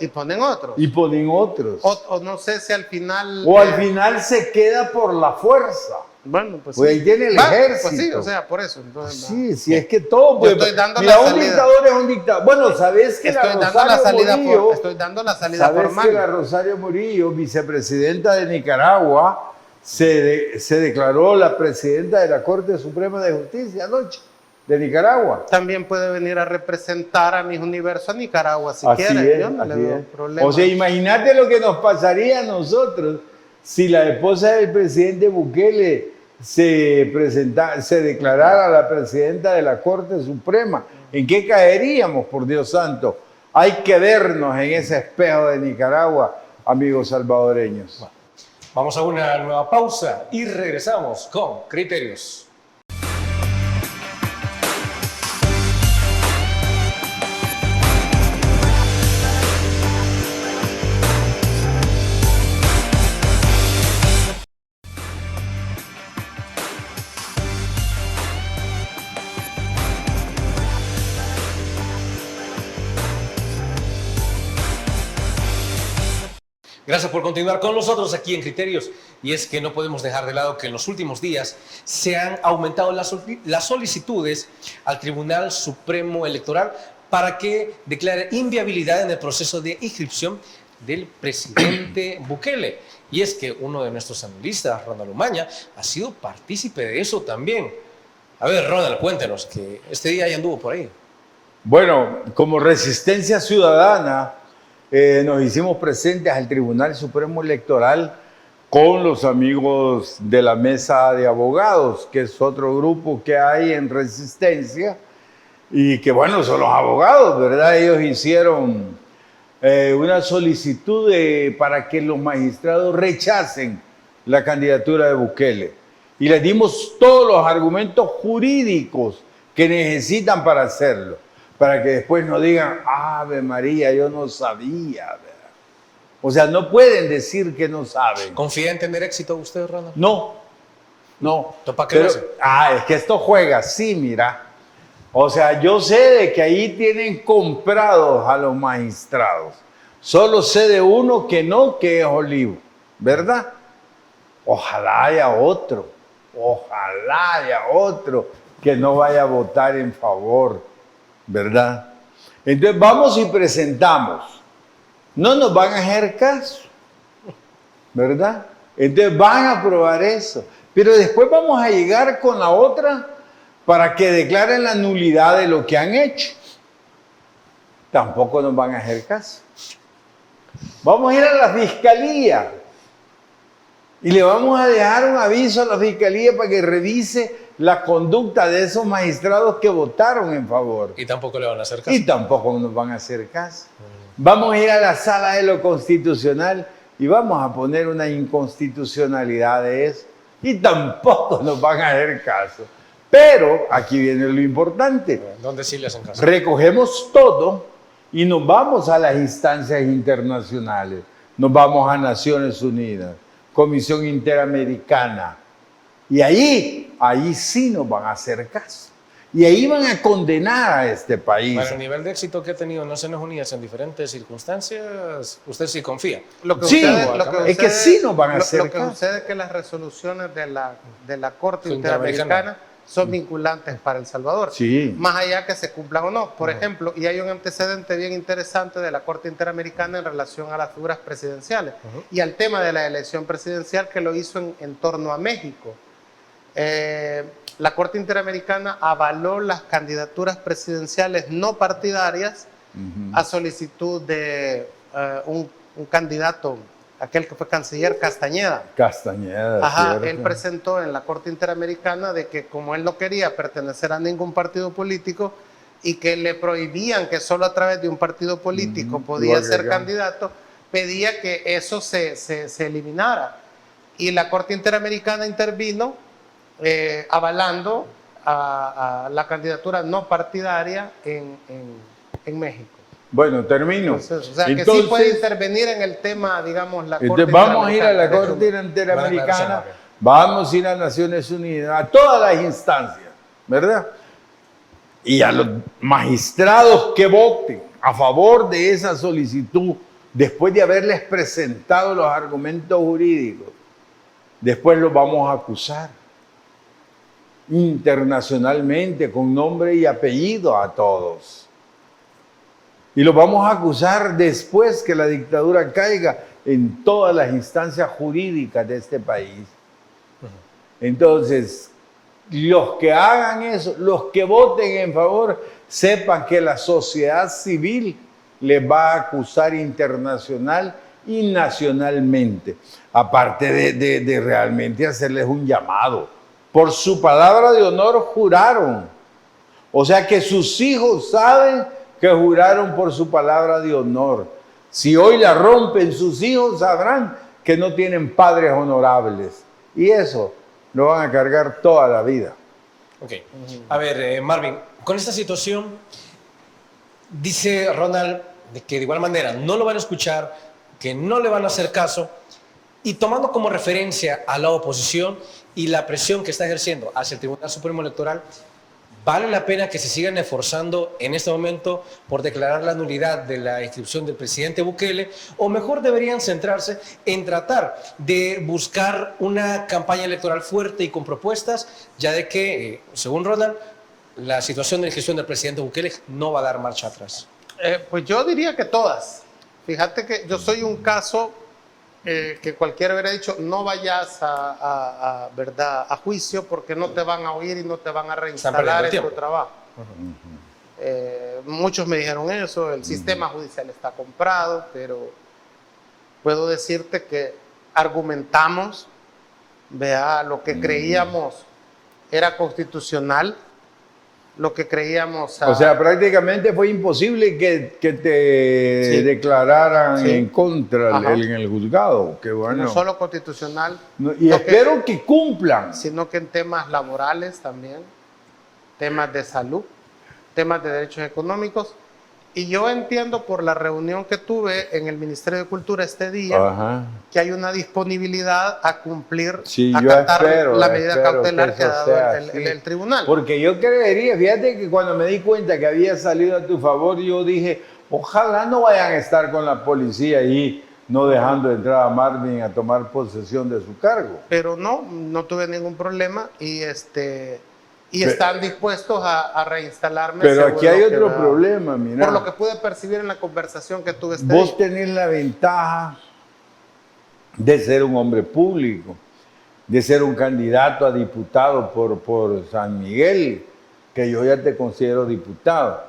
ponen otros. Y ponen otros. O no sé si al final... O al final se queda por la fuerza. Bueno, pues Pues sí. ahí tiene el Pues sí, ejército. o sea, por eso. Entonces, Sí, sí, es que todo puede. estoy dando Mira, la un salida. dictador es un dictador. Bueno, ¿sabes que estoy la dando la Rosario salida Murillo, estoy dando la salida ¿sabes formal. que la Rosario Murillo, vicepresidenta de Nicaragua, se declaró la presidenta de la Corte Suprema de Justicia anoche, de Nicaragua? También puede venir a representar a mis universos a Nicaragua si Así quiere. es, Yo no le así veo es. problema. O sea, imagínate lo que nos pasaría a nosotros si la esposa del presidente Bukele se declarara la presidenta de la Corte Suprema. ¿En qué caeríamos, por Dios santo? Hay que vernos en ese espejo de Nicaragua, amigos salvadoreños. Vamos a una nueva pausa y regresamos con Criterios. Gracias por continuar con nosotros aquí en Criterios. Y es que no podemos dejar de lado que en los últimos días se han aumentado las solicitudes al Tribunal Supremo Electoral para que declare inviabilidad en el proceso de inscripción del presidente Bukele. Y es que uno de nuestros analistas, Ronald Umaña, ha sido partícipe de eso también. A ver, Ronald, cuéntenos, que este día ya anduvo por ahí. Bueno, como Resistencia Ciudadana, nos hicimos presentes al Tribunal Supremo Electoral con los amigos de la Mesa de Abogados, que es otro grupo que hay en Resistencia, y que bueno, son los abogados, ¿verdad? Ellos hicieron una solicitud para que los magistrados rechacen la candidatura de Bukele. Y les dimos todos los argumentos jurídicos que necesitan para hacerlo, para que después no digan, Ave María, yo no sabía, ¿verdad? O sea, no pueden decir que no saben. ¿Confía en tener éxito usted, Ronald? No. ¿Para qué lo hace? Es que esto juega así, mira. O sea, yo sé de que ahí tienen comprados a los magistrados. Solo sé de uno que no, que es Olivo, ¿verdad? Ojalá haya otro que no vaya a votar en favor, ¿verdad? Entonces vamos y presentamos. No nos van a hacer caso, ¿verdad? Entonces van a aprobar eso. Pero después vamos a llegar con la otra para que declaren la nulidad de lo que han hecho. Tampoco nos van a hacer caso. Vamos a ir a la fiscalía y le vamos a dejar un aviso a la fiscalía para que revise la conducta de esos magistrados que votaron en favor. Y tampoco le van a hacer caso. Y tampoco nos van a hacer caso. Vamos a ir a la sala de lo constitucional y vamos a poner una inconstitucionalidad de eso. Y tampoco nos van a hacer caso. Pero aquí viene lo importante. ¿Dónde sí le hacen caso? Recogemos todo y nos vamos a las instancias internacionales. Nos vamos a Naciones Unidas, Comisión Interamericana. Y ahí sí nos van a hacer caso. Y ahí van a condenar a este país. Para el nivel de éxito que ha tenido Naciones Unidas en diferentes circunstancias, usted sí confía. Es que sí nos van a hacer caso. Lo que caso. sucede es que las resoluciones de la Corte Interamericana son vinculantes para El Salvador. Sí. Más allá que se cumplan o no. Por ejemplo, y hay un antecedente bien interesante de la Corte Interamericana en relación a las figuras presidenciales y al tema de la elección presidencial, que lo hizo en torno a México. La Corte Interamericana avaló las candidaturas presidenciales no partidarias a solicitud de un candidato, aquel que fue canciller, Castañeda. Castañeda. Él presentó en la Corte Interamericana de que como él no quería pertenecer a ningún partido político y que le prohibían que solo a través de un partido político podía ser candidato, pedía que eso se eliminara. Y la Corte Interamericana intervino avalando a la candidatura no partidaria en México. Bueno, termino. Entonces, o sea, que sí puede intervenir en el tema, digamos, la Corte Interamericana. Vamos a ir a la Corte Interamericana, vamos a ir a Naciones Unidas, a todas las instancias, ¿verdad? Y a los magistrados que voten a favor de esa solicitud, después de haberles presentado los argumentos jurídicos, después los vamos a acusar internacionalmente con nombre y apellido a todos. Y los vamos a acusar después que la dictadura caiga en todas las instancias jurídicas de este país. Entonces, los que hagan eso, los que voten en favor, sepan que la sociedad civil les va a acusar internacional y nacionalmente. Aparte de realmente hacerles un llamado. Por su palabra de honor juraron. O sea que sus hijos saben que juraron por su palabra de honor. Si hoy la rompen, sus hijos sabrán que no tienen padres honorables. Y eso lo van a cargar toda la vida. Ok. A ver, Marvin, con esta situación, dice Ronald de que de igual manera no lo van a escuchar, que no le van a hacer caso, y tomando como referencia a la oposición y la presión que está ejerciendo hacia el Tribunal Supremo Electoral, ¿Vale la pena que se sigan esforzando en este momento por declarar la nulidad de la inscripción del presidente Bukele? ¿O mejor deberían centrarse en tratar de buscar una campaña electoral fuerte y con propuestas, ya de que, según Ronald, la situación de inscripción del presidente Bukele no va a dar marcha atrás? Pues yo diría que todas. Fíjate que yo soy un caso que cualquiera hubiera dicho, no vayas ¿verdad? A juicio porque no te van a oír y no te van a reinstalar en tu trabajo. Muchos me dijeron eso, el sistema judicial está comprado, pero puedo decirte que argumentamos, vea, lo que creíamos era constitucional, lo que creíamos... O sea, prácticamente fue imposible que te declararan en contra en el juzgado. Qué bueno. No solo constitucional. Y espero que cumplan. Sino que en temas laborales también, temas de salud, temas de derechos económicos. Y yo entiendo por la reunión que tuve en el Ministerio de Cultura este día, que hay una disponibilidad a cumplir, a acatar la medida cautelar que ha dado el tribunal. Porque yo creería, fíjate que cuando me di cuenta que había salido a tu favor, yo dije, ojalá no vayan a estar con la policía ahí, no dejando entrar a Marvin a tomar posesión de su cargo. Pero no tuve ningún problema y están dispuestos a reinstalarme. Pero aquí hay otro problema, mira. Por lo que pude percibir en la conversación que tuve este Vos tenés la ventaja de ser un hombre público, de ser un candidato a diputado por San Miguel, que yo ya te considero diputado.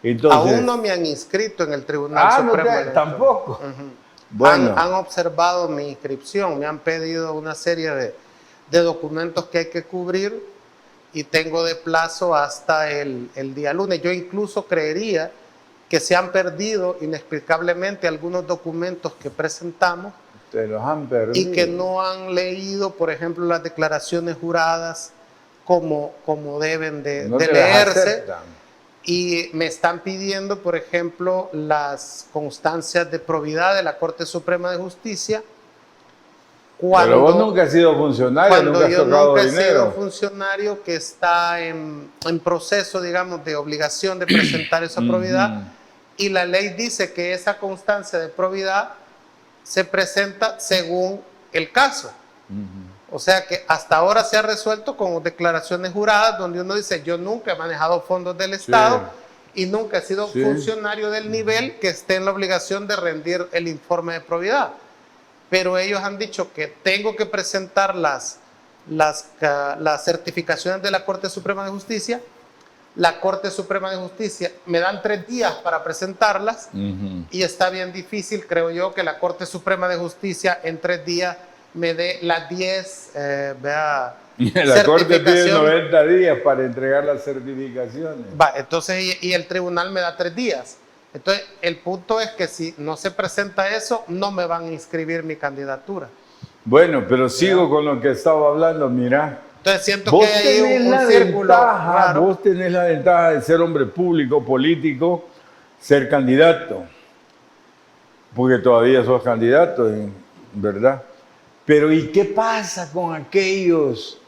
Entonces, aún no me han inscrito en el Tribunal Supremo. Tampoco. Bueno. Han observado mi inscripción, me han pedido una serie de documentos que hay que cubrir y tengo de plazo hasta el día lunes. Yo incluso creería que se han perdido inexplicablemente algunos documentos que presentamos. Te los han perdido. Y que no han leído, por ejemplo, las declaraciones juradas como deben de leerse. Y me están pidiendo, por ejemplo, las constancias de probidad de la Corte Suprema de Justicia. Pero vos nunca has sido funcionario, nunca has tocado dinero. Cuando yo nunca he sido funcionario que está en proceso, digamos, de obligación de presentar esa probidad, y la ley dice que esa constancia de probidad se presenta según el caso. O sea que hasta ahora se ha resuelto con declaraciones juradas donde uno dice, yo nunca he manejado fondos del Estado y nunca he sido funcionario del nivel que esté en la obligación de rendir el informe de probidad. Pero ellos han dicho que tengo que presentar las certificaciones de la Corte Suprema de Justicia. La Corte Suprema de Justicia me dan 3 días para presentarlas y está bien difícil, creo yo, que la Corte Suprema de Justicia en 3 días me dé las 10 la Corte pide 90 días para entregar las certificaciones. Entonces, y el tribunal me da 3 días. Entonces, el punto es que si no se presenta eso, no me van a inscribir mi candidatura. Bueno, pero sigo con lo que estaba hablando, mira. Entonces siento que hay un círculo raro. Vos tenés la ventaja de ser hombre público, político, ser candidato. Porque todavía sos candidato, ¿verdad? Pero ¿y qué pasa con aquellos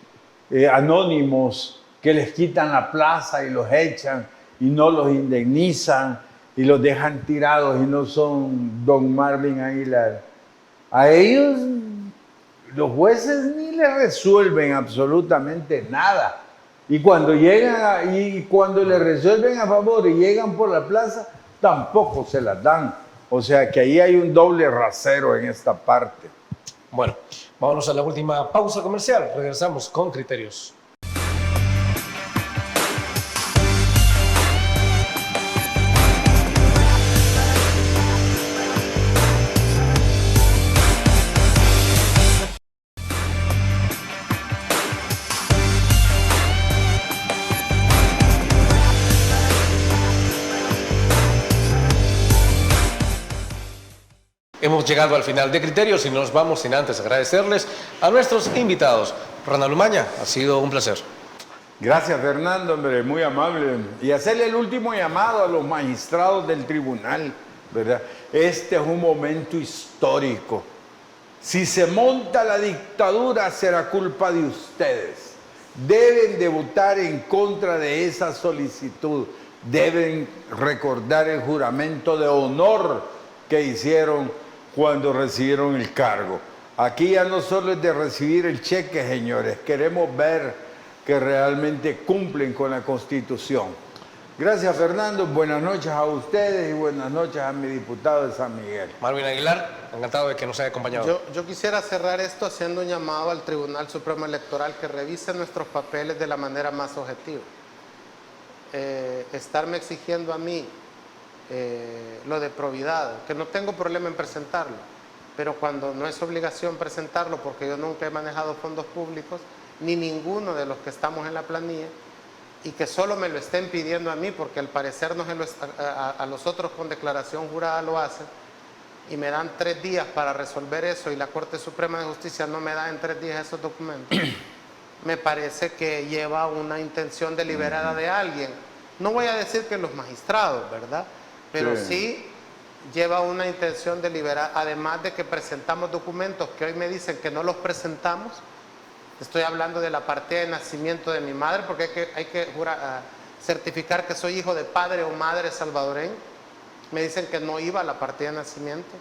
anónimos que les quitan la plaza y los echan y no los indemnizan y los dejan tirados y no son don Marvin Aguilar? A ellos los jueces ni le resuelven absolutamente nada. Y cuando llegan y cuando le resuelven a favor y llegan por la plaza, tampoco se las dan. O sea que ahí hay un doble rasero en esta parte. Bueno, vámonos a la última pausa comercial. Regresamos con Criterios. Hemos llegado al final de Criterios y nos vamos sin antes agradecerles a nuestros invitados. Ronald Umaña, ha sido un placer. Gracias, Fernando, hombre, muy amable. Y hacerle el último llamado a los magistrados del tribunal, ¿verdad? Este es un momento histórico. Si se monta la dictadura, será culpa de ustedes. deben de votar en contra de esa solicitud, deben recordar el juramento de honor que hicieron cuando recibieron el cargo. Aquí ya no solo es de recibir el cheque, señores, queremos ver que realmente cumplen con la Constitución. Gracias, Fernando. Buenas noches a ustedes y buenas noches a mi diputado de San Miguel. Marvin Aguilar, encantado de que nos haya acompañado. Yo quisiera cerrar esto haciendo un llamado al Tribunal Supremo Electoral que revise nuestros papeles de la manera más objetiva. Estarme exigiendo a mí lo de probidad, que no tengo problema en presentarlo, pero cuando no es obligación presentarlo, porque yo nunca he manejado fondos públicos, ni ninguno de los que estamos en la planilla, y que solo me lo estén pidiendo a mí, porque al parecer a los otros con declaración jurada lo hacen, y me dan 3 días para resolver eso, y la Corte Suprema de Justicia no me da en 3 días esos documentos, me parece que lleva una intención deliberada de alguien. No voy a decir que los magistrados, ¿verdad? Pero sí lleva una intención deliberada, además de que presentamos documentos que hoy me dicen que no los presentamos. Estoy hablando de la partida de nacimiento de mi madre, porque hay que certificar que soy hijo de padre o madre salvadoreño. Me dicen que no iba a la partida de nacimiento.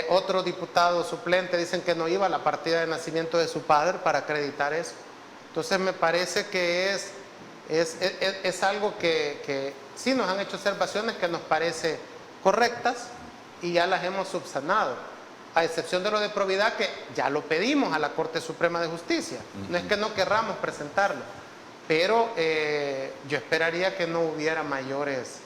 Otro diputado suplente dicen que no iba a la partida de nacimiento de su padre para acreditar eso. Entonces me parece que es algo que sí nos han hecho observaciones que nos parece correctas y ya las hemos subsanado, a excepción de lo de probidad, que ya lo pedimos a la Corte Suprema de Justicia. No es que no querramos presentarlo, pero yo esperaría que no hubiera mayores,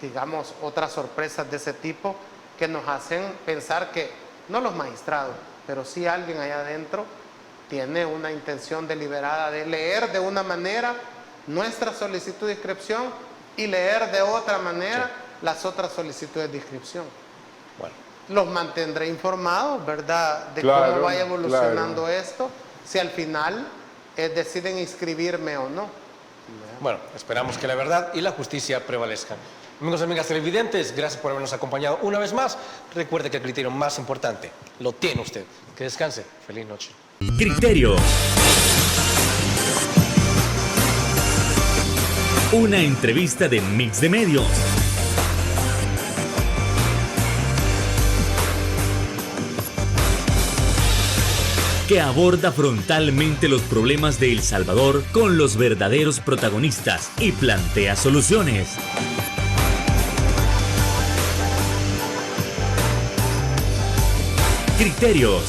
digamos, otras sorpresas de ese tipo que nos hacen pensar que, no los magistrados, pero sí alguien allá adentro tiene una intención deliberada de leer de una manera nuestra solicitud de inscripción y leer de otra manera las otras solicitudes de inscripción. Bueno. Los mantendré informados, ¿verdad?, de Claro, cómo vaya evolucionando claro. esto, si al final deciden inscribirme o no. Bueno, esperamos que la verdad y la justicia prevalezcan. Amigos y amigas televidentes, gracias por habernos acompañado una vez más. Recuerde que el criterio más importante lo tiene usted. Que descanse. Feliz noche. Criterio. Una entrevista de Mix de Medios. Que aborda frontalmente los problemas de El Salvador con los verdaderos protagonistas y plantea soluciones. Criterios.